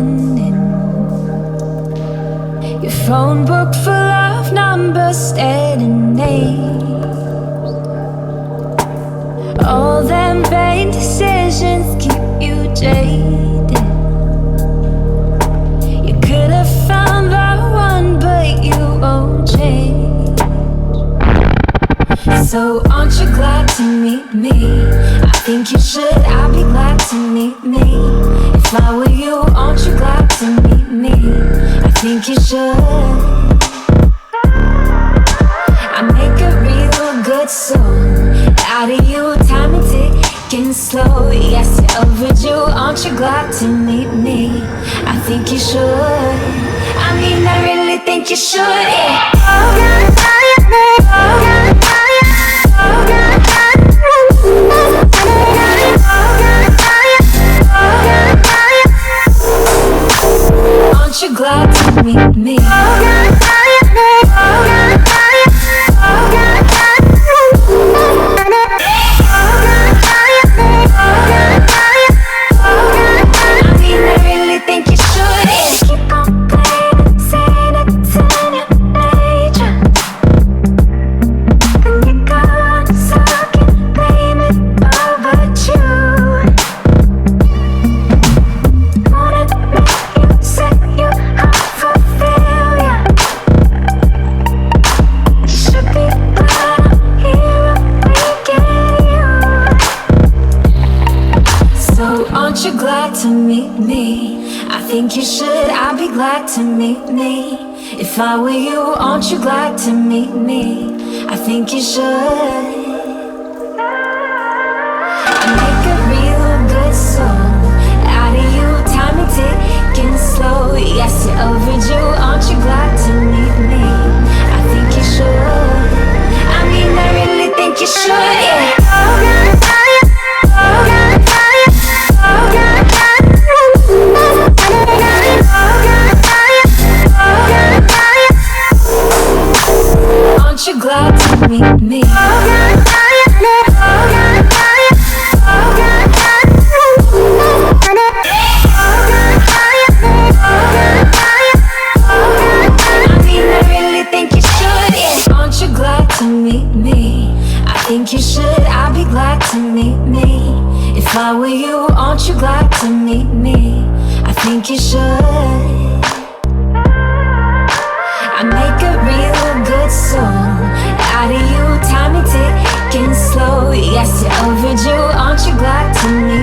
ending. Your phone book full of numbers, stating names. All them vain decisions keep you jaded. You could have found the one, but you won't change. So aren't you glad to meet me? I think you should, I'll be glad to meet me. If I were you, aren't you glad to meet me? I think you should. I make a real good song out of you, time and ticking slow. Yes, you're overdue, aren't you glad to meet me? I think you should. I mean, I really think you should, yeah. Aren't you glad to meet me? To meet me. If I were you, aren't you glad to meet me? I think you should. I make a real good song out of you, time and ticking slow. Yes, you're overdue, aren't you glad to meet me? I think you should. I mean, I really think you should, yeah. Aren't you glad to meet me? I mean, I really think you should, yeah. Aren't you glad to meet me? I think you should, I'll be glad to meet me. If I were you, aren't you glad to meet me? I think you should. I make a real good song out of you, time and ticking slow. Yes, you're overdue, aren't you glad to meet me?